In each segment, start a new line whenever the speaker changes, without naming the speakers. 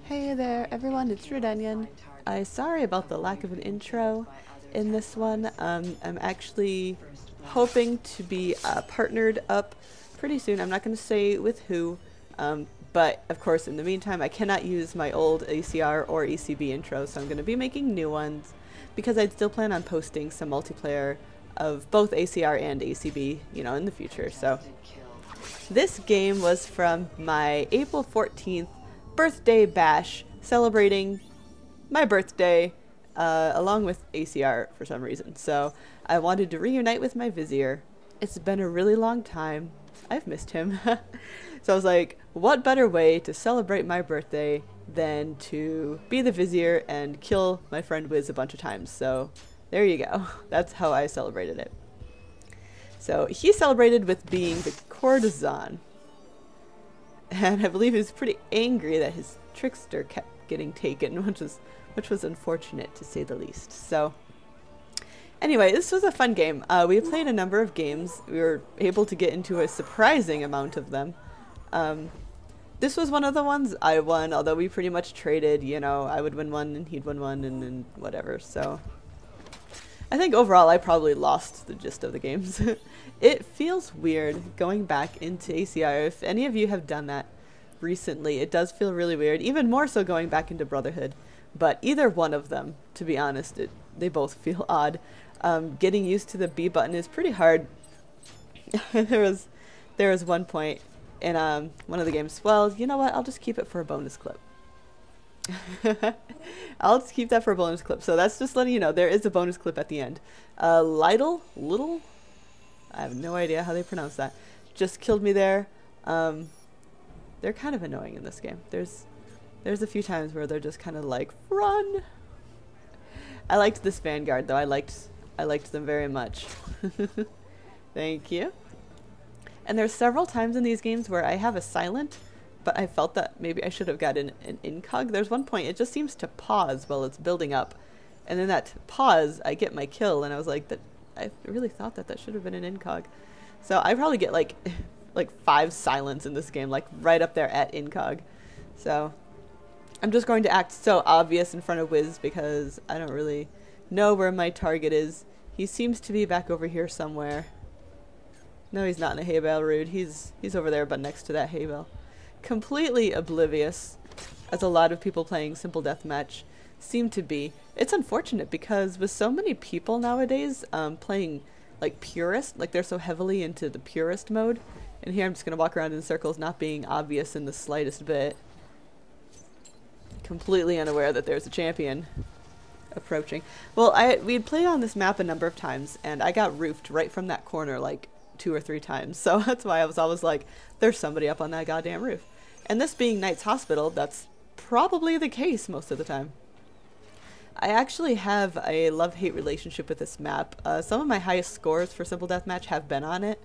Hey there everyone, it's RudeOnion. Sorry about the lack of an intro in this one. I'm actually hoping to be partnered up pretty soon. I'm not going to say with who, but of course in the meantime I cannot use my old ACR or ECB intro, so I'm going to be making new ones because I still plan on posting some multiplayer of both ACR and ACB, you know, in the future. So this game was from my April 14th birthday bash, celebrating my birthday along with ACR for some reason. So I wanted to reunite with my Vizier. It's been a really long time. I've missed him. So I was like, what better way to celebrate my birthday than to be the Vizier and kill my friend Wiz a bunch of times. So there you go. That's how I celebrated it. So he celebrated with being the courtesan. And I believe he was pretty angry that his trickster kept getting taken, which was unfortunate to say the least. So anyway, this was a fun game. We played a number of games. We were able to get into a surprising amount of them. This was one of the ones I won, although we pretty much traded, you know, I would win one and he'd win one and whatever. So I think overall I probably lost the gist of the games. It feels weird going back into ACR. If any of you have done that recently, it does feel really weird. Even more so going back into Brotherhood. But either one of them, to be honest, they both feel odd. Getting used to the B button is pretty hard. There was one point in one of the games, well, you know what, I'll just keep it for a bonus clip. I'll just keep that for a bonus clip. So that's just letting you know there is a bonus clip at the end. Little, I have no idea how they pronounce that, just killed me there. They're kind of annoying in this game. There's a few times where they're just kind of like, run. I liked this Vanguard though. I liked them very much. Thank you. And there's several times in these games where I have a silent, but I felt that maybe I should have gotten an incog. There's one point it just seems to pause while it's building up, and then that pause I get my kill, and I was like, that I really thought that should have been an incog. So I probably get like 5 silents in this game, like right up there at incog. So I'm just going to act so obvious in front of Wiz because I don't really know where my target is. He seems to be back over here somewhere. No, he's not in a hay bale, Rude. He's over there, but next to that hay bale. Completely oblivious, as a lot of people playing Simple Deathmatch seem to be. It's unfortunate because with so many people nowadays playing like purist, like they're so heavily into the purist mode, and here I'm just gonna walk around in circles not being obvious in the slightest bit, completely unaware that there's a champion approaching. Well, we'd played on this map a number of times and I got roofed right from that corner like 2 or 3 times, so that's why I was always like, there's somebody up on that goddamn roof. And this being Knight's Hospital, that's probably the case most of the time. I actually have a love-hate relationship with this map. Some of my highest scores for Simple Deathmatch have been on it.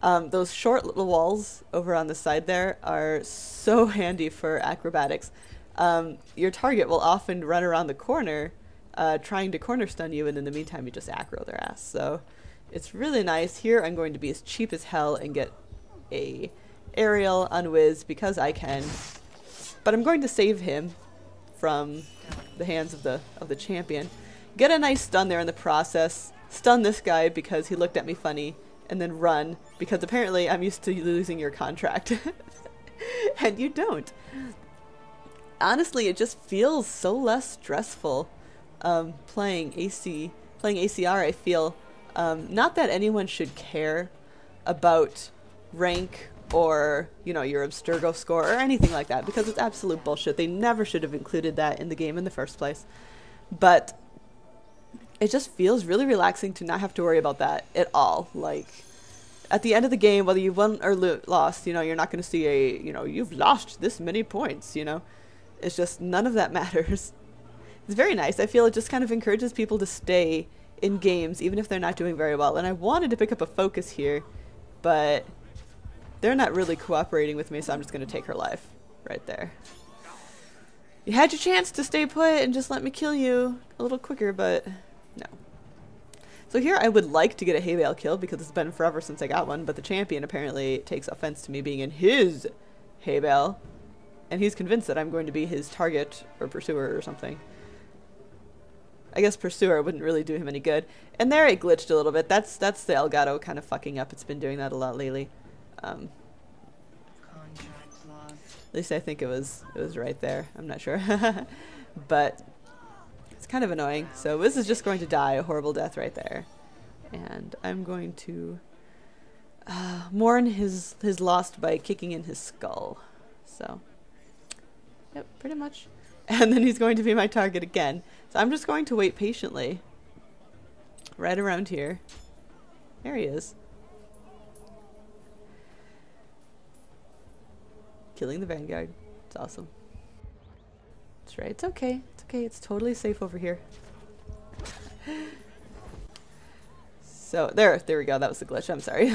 Those short little walls over on the side there are so handy for acrobatics. Your target will often run around the corner trying to corner stun you, and in the meantime you just aggro their ass. So it's really nice. Here I'm going to be as cheap as hell and get a aerial on Wiz because I can. But I'm going to save him from the hands of the champion. Get a nice stun there in the process. Stun this guy because he looked at me funny, and then run because apparently I'm used to losing your contract. And you don't. Honestly, it just feels so less stressful playing ACR, I feel. Not that anyone should care about rank or, you know, your Abstergo score or anything like that, because it's absolute bullshit. They never should have included that in the game in the first place. But it just feels really relaxing to not have to worry about that at all. Like, at the end of the game, whether you won or lost, you know, you're not going to see a, you know, you've lost this many points, you know. It's just none of that matters. It's very nice. I feel it just kind of encourages people to stay in games even if they're not doing very well. And I wanted to pick up a focus here, but they're not really cooperating with me, so I'm just going to take her life right there. You had your chance to stay put and just let me kill you a little quicker, but no. So here I would like to get a hay bale kill because it's been forever since I got one, but the champion apparently takes offense to me being in his hay bale and he's convinced that I'm going to be his target or pursuer or something. I guess pursuer wouldn't really do him any good. And there it glitched a little bit. That's the Elgato kind of fucking up. It's been doing that a lot lately. At least I think it was right there. I'm not sure. But it's kind of annoying. So Wiz is just going to die a horrible death right there. And I'm going to mourn his loss by kicking in his skull. So, yep, pretty much. And then he's going to be my target again. So I'm just going to wait patiently. Right around here. There he is. Killing the Vanguard. It's awesome. That's right. It's okay. It's okay. It's totally safe over here. So, there we go. That was the glitch. I'm sorry.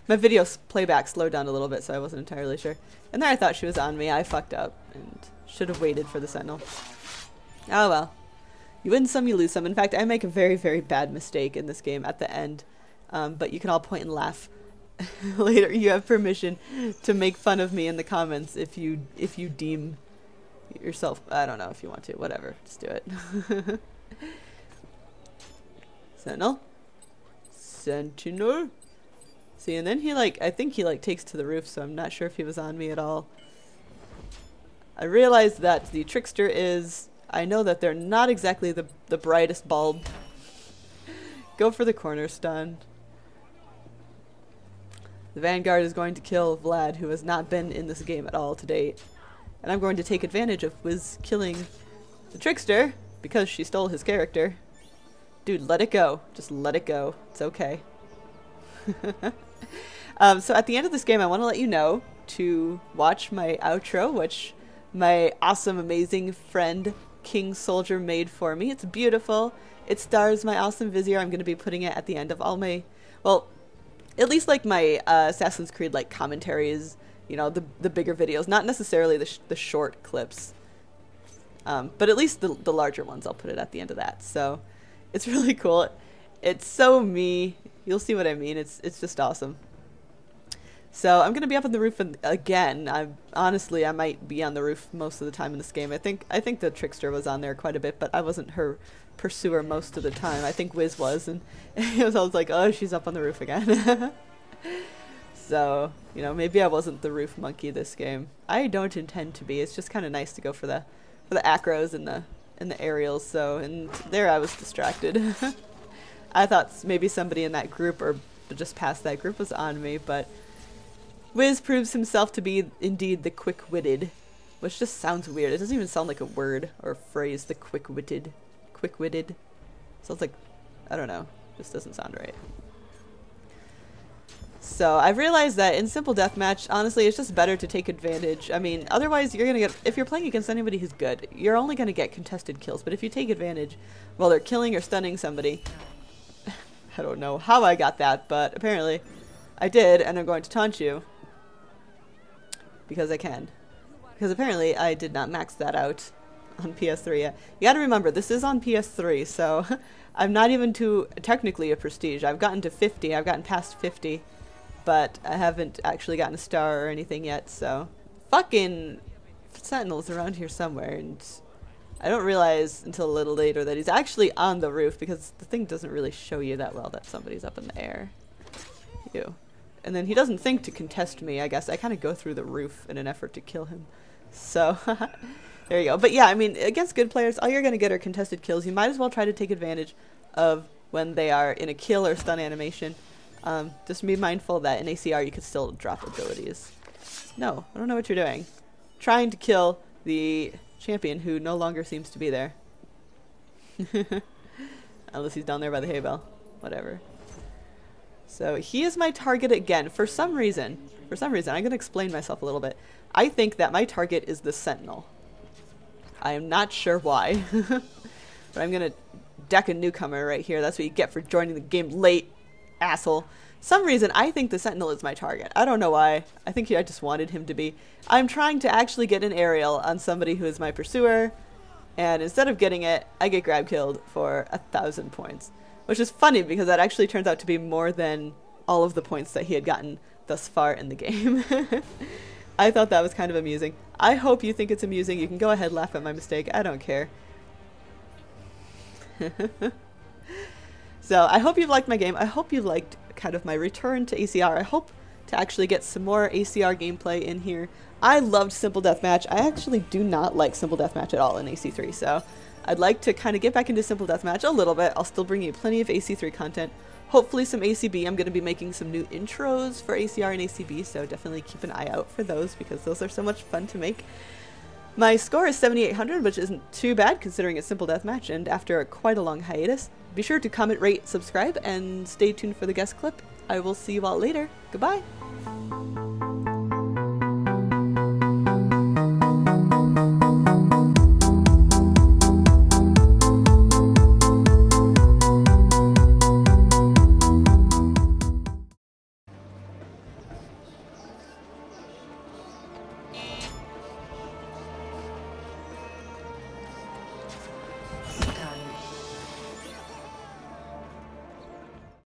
My video playback slowed down a little bit, so I wasn't entirely sure. And there I thought she was on me. I fucked up and should have waited for the sentinel. Oh well. You win some, you lose some. In fact, I make a very, very bad mistake in this game at the end. But you can all point and laugh. Later, you have permission to make fun of me in the comments if you deem yourself. I don't know if you want to. Whatever. Just do it. Sentinel. Sentinel. See, and then he I think he takes to the roof, so I'm not sure if he was on me at all. I realized that the trickster is... I know that they're not exactly the brightest bulb. Go for the corner stun. The Vanguard is going to kill Vlad, who has not been in this game at all to date. And I'm going to take advantage of Wiz killing the trickster, because she stole his character. Dude, let it go. Just let it go. It's okay. So at the end of this game, I want to let you know to watch my outro, which my awesome, amazing friend King Soldier made for me. It's beautiful. It stars my awesome Vizier. I'm going to be putting it at the end of all my, well, at least my Assassin's Creed commentaries, you know, the bigger videos, not necessarily the short clips, but at least the larger ones. I'll put it at the end of that. So it's really cool. It's so me. You'll see what I mean. It's just awesome. So I'm gonna be up on the roof again. Honestly, I might be on the roof most of the time in this game. I think the trickster was on there quite a bit, but I wasn't her pursuer most of the time. I think Wiz was, and it was always like, oh, she's up on the roof again. So, you know, maybe I wasn't the roof monkey this game. I don't intend to be. It's just kind of nice to go for the acros and the aerials. So, and there I was distracted. I thought maybe somebody in that group or just past that group was on me, but Wiz proves himself to be indeed the quick-witted, which just sounds weird. It doesn't even sound like a word or a phrase, the quick-witted. Quick-witted. Sounds like, I don't know, just doesn't sound right. So I've realized that in Simple Deathmatch, honestly, it's just better to take advantage. I mean, otherwise you're going to get, if you're playing against anybody who's good, you're only going to get contested kills. But if you take advantage while they're killing or stunning somebody, I don't know how I got that, but apparently I did, and I'm going to taunt you. Because I can. Because apparently I did not max that out on PS3 yet. You gotta remember, this is on PS3, so I'm not even to technically a prestige. I've gotten to 50, I've gotten past 50, but I haven't actually gotten a star or anything yet, so. Fucking Sentinel's around here somewhere, and I don't realize until a little later that he's actually on the roof, because the thing doesn't really show you that well that somebody's up in the air. Ew. And then he doesn't think to contest me, I guess. I kind of go through the roof in an effort to kill him. So, there you go. But yeah, I mean, against good players, all you're going to get are contested kills. You might as well try to take advantage of when they are in a kill or stun animation. Just be mindful that in ACR you could still drop abilities. No, I don't know what you're doing. Trying to kill the champion who no longer seems to be there. Unless he's down there by the hay bale. Whatever. So he is my target again. For some reason, I'm going to explain myself a little bit. I think that my target is the Sentinel. I am not sure why. But I'm going to deck a newcomer right here. That's what you get for joining the game late, asshole. Some reason I think the Sentinel is my target. I don't know why. I think I just wanted him to be. I'm trying to actually get an aerial on somebody who is my pursuer. And instead of getting it, I get grab killed for 1,000 points. Which is funny because that actually turns out to be more than all of the points that he had gotten thus far in the game. I thought that was kind of amusing. I hope you think it's amusing. You can go ahead, laugh at my mistake. I don't care. So I hope you've liked my game. I hope you liked kind of my return to ACR. I hope to actually get some more ACR gameplay in here. I loved Simple Deathmatch. I actually do not like Simple Deathmatch at all in AC3, so I'd like to kind of get back into Simple Deathmatch a little bit. I'll still bring you plenty of AC3 content. Hopefully some ACB. I'm going to be making some new intros for ACR and ACB, so definitely keep an eye out for those because those are so much fun to make. My score is 7,800, which isn't too bad considering it's Simple Deathmatch, and after quite a long hiatus. Be sure to comment, rate, subscribe, and stay tuned for the guest clip. I will see you all later. Goodbye!